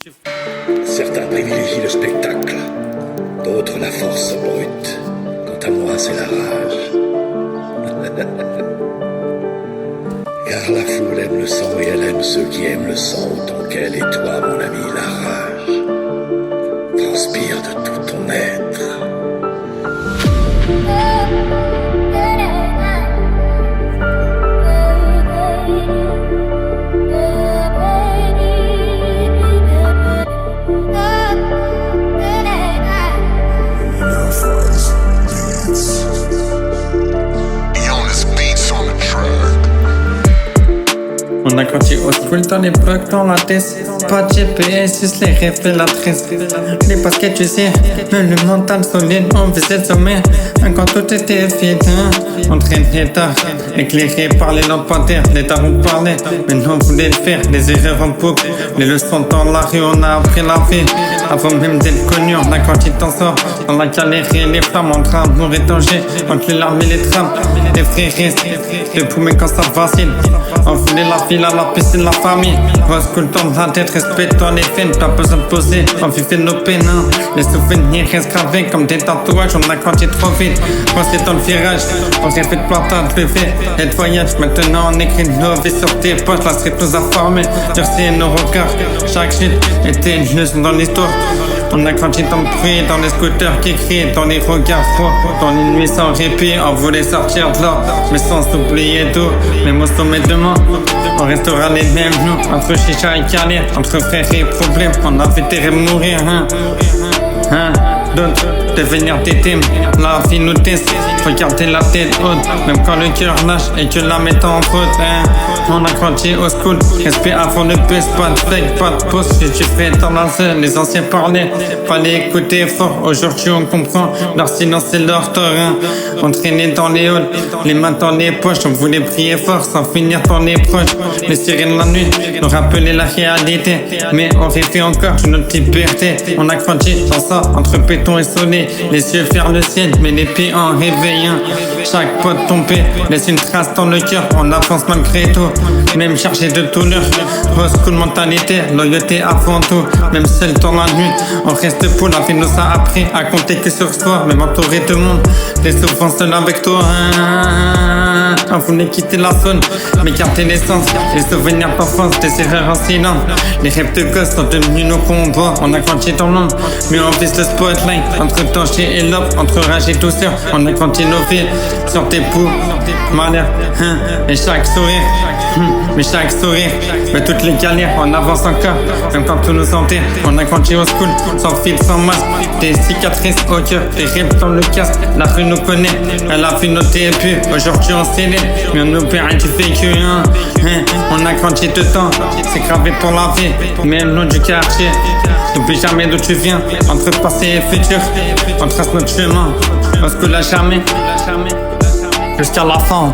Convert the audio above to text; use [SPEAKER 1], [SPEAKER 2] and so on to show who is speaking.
[SPEAKER 1] Certains privilégient le spectacle, d'autres la force brute. Quant à moi, c'est la rage. Car la foule aime le sang et elle aime ceux qui aiment le sang autant qu'elle. Et toi, mon ami, la rage transpire de tout ton être.
[SPEAKER 2] On a grandi au school dans l'époque, dans la tête. Pas de GPS, juste les révélatrices. Les baskets, tu sais, mais le mental solide, on faisait le sommet. Quand tout était vide, on traînait tard, éclairé par les lampadaires. Les darons parlaient, mais nous on voulait le faire. Les erreurs en boucle, les leçons dans la rue, on a appris la vie. Avant même d'être connu, on a grandi dans ça. Dans la galerie, les flammes en train de mourir danger. Entre les larmes et les trames, les frères restent debout, mais quand ça vacille. On voulait la ville à la piscine, la famille. Rose cool dans la tête, respecte-toi les films, pas besoin de poser. On vivait nos peines, les souvenirs restent gravés comme des tatouages. On a grandi trop vite, pensé dans le virage. On s'est fait de plantain de lever et de voyage. Maintenant on écrit nos vies sur tes poches. La street nous a formés, durcir nos regards. Chaque chute était une leçon dans l'histoire. On a grandi dans le bruit, dans les scooters qui crient, dans les regards froids, dans les nuits sans répit. On voulait sortir de là, mais sans oublier d'où. Même au sommet demain, on restera les mêmes nous. Entre chicha et calais, entre frères et problèmes, on a fait terre mourir, d'autres devenir des thèmes, la vie nous teste. Regardez la tête haute, même quand le cœur lâche et que la met en faute. On a grandi au school, respect avant le bus, pas de fake, pas de pause. Si tu fais dans la zone, les anciens parlaient, fallait écouter fort. Aujourd'hui on comprend, leur silence c'est leur torrent. On traînait dans les halls, les mains dans les poches. On voulait prier fort sans finir dans les proches. Les sirènes la nuit nous rappelaient la réalité, mais on rêvait encore de notre liberté. On a grandi dans ça, entre béton et soleil. Les yeux vers le ciel, mais les pieds en réveil. Chaque pote tombé laisse une trace dans le cœur. On avance malgré tout, même chargé de douleur. Rose cool mentalité, loyauté avant tout. Même seul dans la nuit, on reste debout. La vie nous a appris à compter que sur soi, même entouré de monde. T'es souvent seul avec toi. On voulait quitter la zone, mais garder l'essence. Les souvenirs d'enfance, des erreurs en silence. Les rêves de gosse sont devenus nos combats. On a grandi dans l'ombre, mais on vise le spotlight. Entre danger et l'offre, entre rage et douceur, on a grandi nos vies sur tes poux, malheur, et chaque sourire, mais chaque sourire, mais toutes les galères, on avance encore, même quand tout nous enterre. On a grandi au school, sans fil, sans masque, des cicatrices au cœur, des rêves dans le casque. La rue nous connaît, elle a vu nos débuts. Aujourd'hui on célèbre, mais on oublie du vécu. On a grandi dedans, c'est gravé pour la vie, même nom du quartier. N'oublie jamais d'où tu viens, entre passé et futur, on trace notre chemin. Parce que là jamais, jusqu'à la fin.